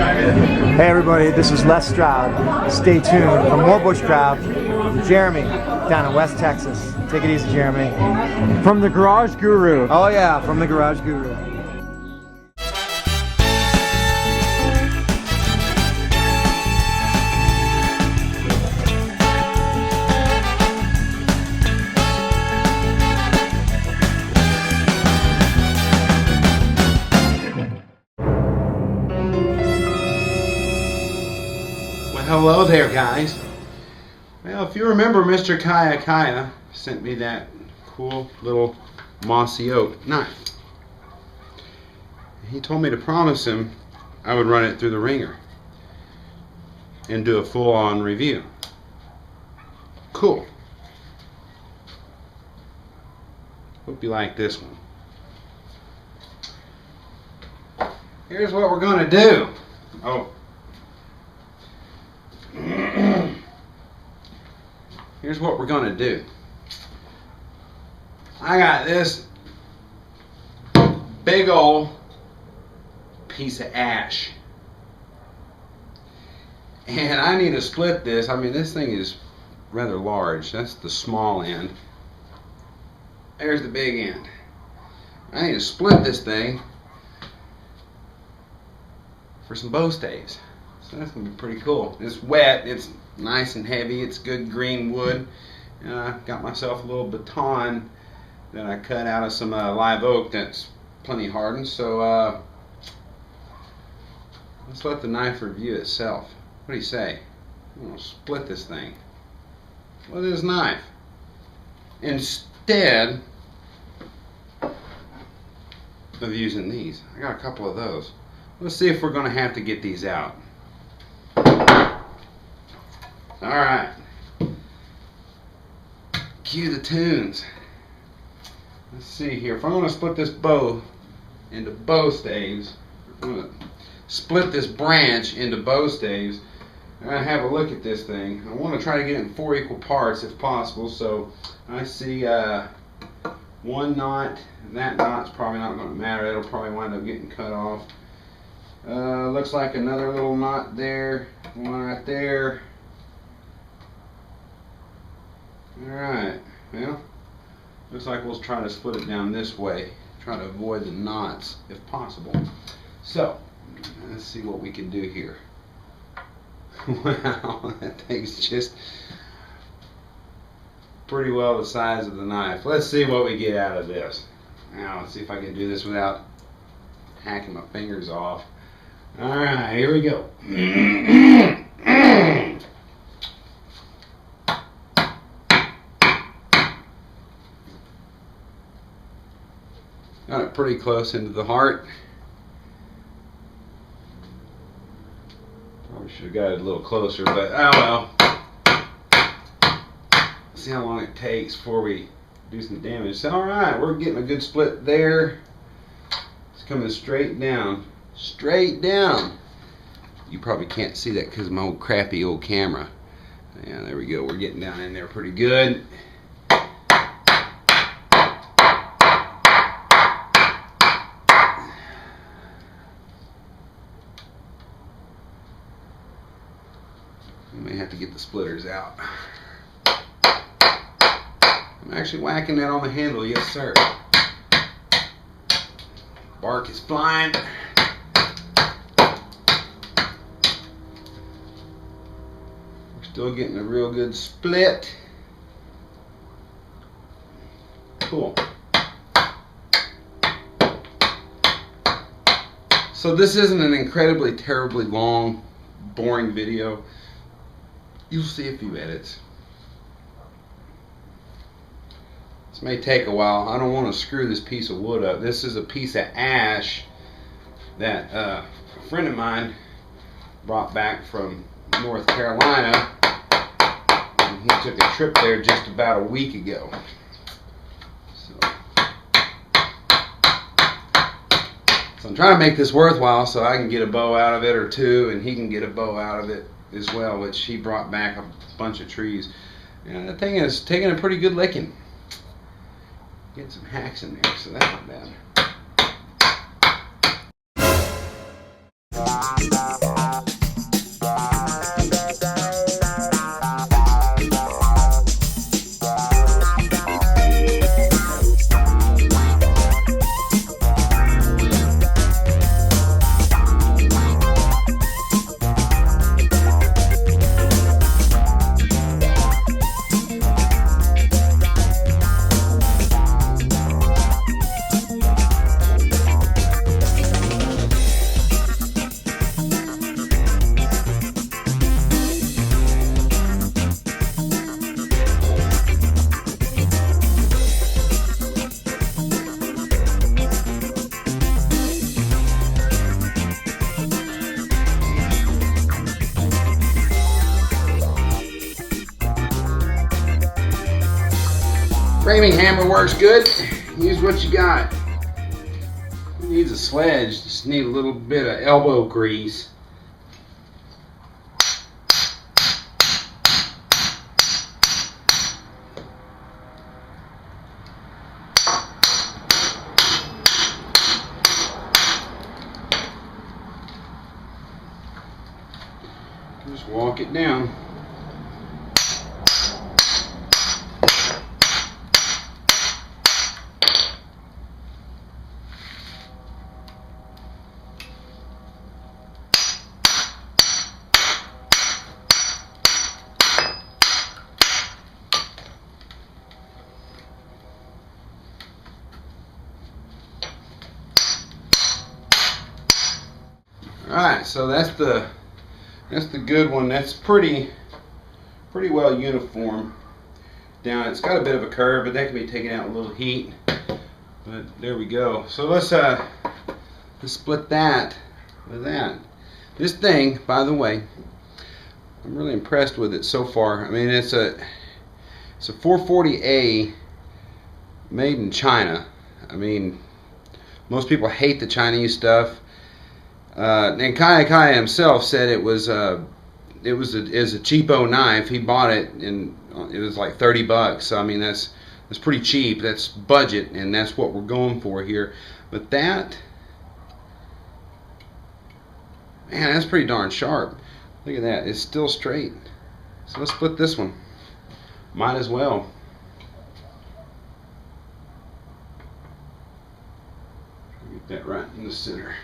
Hey everybody, this is Les Stroud. Stay tuned for more bushcraft. Jeremy, down in West Texas. Take it easy, Jeremy. From the Garage Guru. Oh yeah, from the Garage Guru. Hello there, guys. Well, if you remember, Mr. Kaya sent me that cool little Mossy Oak knife. He told me to promise him I would run it through the ringer and do a full-on review. Cool. Hope you like this one. Here's what we're going to do. Oh. Here's what we're going to do. I got this big old piece of ash. And I need to split this. I mean, this thing is rather large. That's the small end. There's the big end. I need to split this thing for some bow staves. So that's going to be pretty cool. It's wet, it's nice and heavy, it's good green wood. And I got myself a little baton that I cut out of some live oak that's plenty hardened. So let's let the knife review itself. What do you say? I'm going to split this thing with this knife instead of using these. I got a couple of those. Let's see if we're going to have to get these out. Alright, cue the tunes. Let's see here. If I'm going to split this bow into bow staves, I'm going to split this branch into bow staves. I'm going to have a look at this thing. I want to try to get it in 4 equal parts if possible. So I see one knot. That knot's probably not going to matter. It'll probably wind up getting cut off. Looks like another little knot there. One right there. Alright, well, looks like we'll try to split it down this way. Try to avoid the knots if possible. So, let's see what we can do here. Wow, that thing's just pretty well the size of the knife. Let's see what we get out of this. Now, let's see if I can do this without hacking my fingers off. Alright, here we go. Got it pretty close into the heart. Probably should have got it a little closer, but oh well. See how long it takes before we do some damage. So, alright, we're getting a good split there. It's coming straight down. Straight down. You probably can't see that because of my old crappy old camera. Yeah, there we go. We're getting down in there pretty good. We may have to get the splitters out. I'm actually whacking that on the handle, yes sir. Bark is flying. We're still getting a real good split. Cool. So this isn't an incredibly, terribly long, boring video. You'll see a few edits. This may take a while. I don't want to screw this piece of wood up. This is a piece of ash that a friend of mine brought back from North Carolina. And he took a trip there just about a week ago. So I'm trying to make this worthwhile so I can get a bow out of it or two, and he can get a bow out of it as well, which he brought back a bunch of trees. And that thing is taking a pretty good licking. Getting some hacks in there, so that's not bad. flaming hammer works good. Use what you got. Who needs a sledge? Just need a little bit of elbow grease. Just walk it down. Alright, so that's the good one. That's pretty well uniform down. It's got a bit of a curve, but that can be taken out with a little heat. But there we go. So let's split that with that. This thing, by the way, I'm really impressed with it so far. I mean, it's a 440A made in China. I mean, most people hate the Chinese stuff. And Kai himself said it was a cheapo knife. He bought it and it was like $30. So I mean that's pretty cheap. That's budget, and that's what we're going for here. But that, man, that's pretty darn sharp. Look at that. It's still straight. So let's split this one. Might as well. Get that right in the center.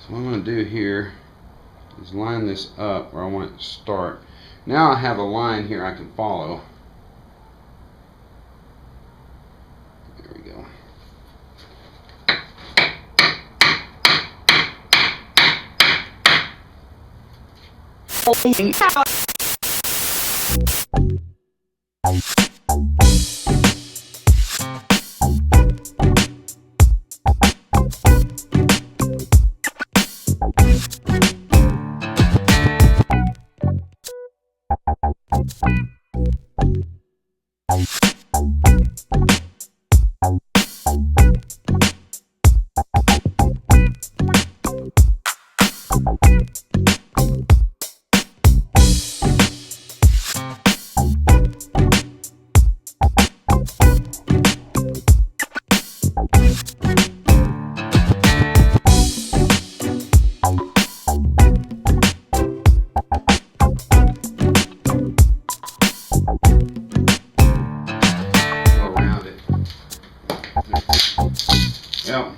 So what I'm going to do here is line this up where I want it to start. Now I have a line here I can follow. There we go. Yep.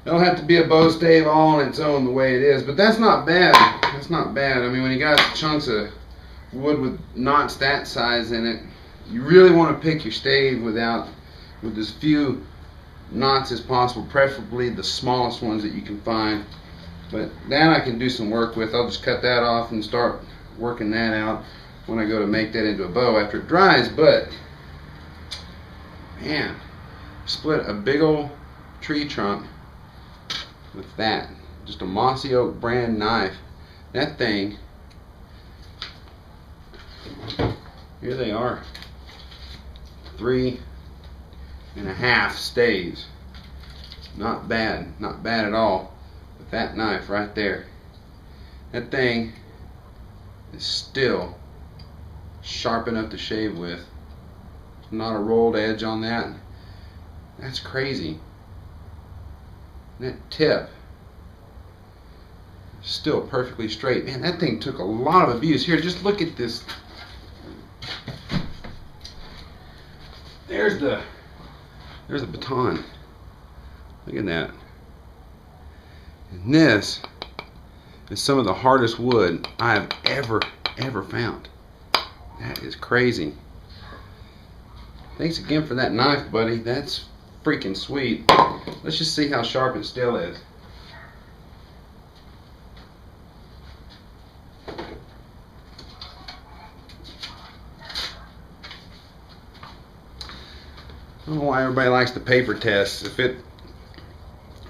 Don't have to be a bow stave all on its own the way it is, but that's not bad. That's not bad. I mean, when you got chunks of wood with knots that size in it, you really want to pick your stave with as few knots as possible, preferably the smallest ones that you can find. But that I can do some work with. I'll just cut that off and start working that out when I go to make that into a bow after it dries. But man, split a big old tree trunk with that. Just a Mossy Oak brand knife. That thing, here they are, 3.5 staves. Not bad, not bad at all. With that knife right there, that thing is still sharp enough to shave with. Not a rolled edge on that. That's crazy. That tip is still perfectly straight. Man, that thing took a lot of abuse. Here, just look at this. There's the baton. Look at that. And this is some of the hardest wood I've ever found. That is crazy. Thanks again for that knife, buddy. That's freaking sweet. Let's just see how sharp it still is. I don't know why everybody likes the paper test. If it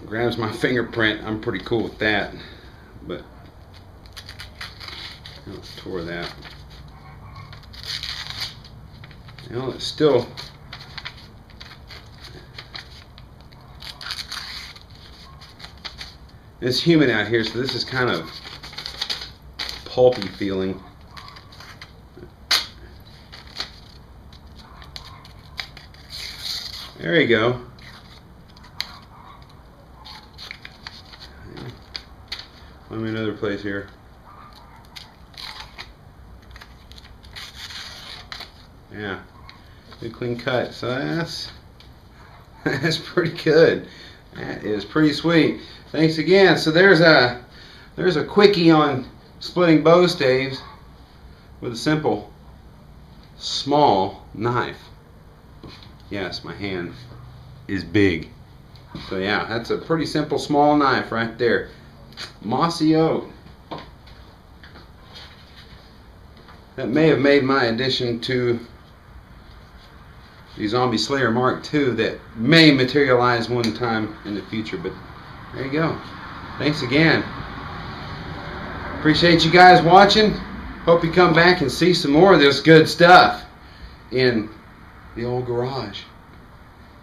grabs my fingerprint, I'm pretty cool with that. But let's tore that. You know, it's still. It's humid out here, so this is kind of pulpy feeling. There you go. Let me another place here. Yeah, good clean cut. So that's pretty good. That is pretty sweet. Thanks again. So there's a quickie on splitting bow staves with a simple small knife. Yes, my hand is big. So yeah, that's a pretty simple small knife right there. Mossy Oak. That may have made my addition to the Zombie Slayer Mark II that may materialize one time in the future, but there you go. Thanks again. Appreciate you guys watching. Hope you come back and see some more of this good stuff in the old garage.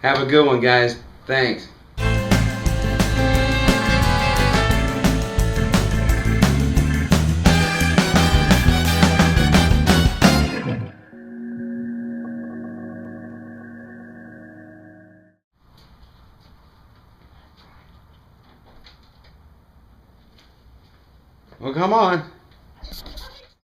Have a good one, guys. Thanks. Well, come on.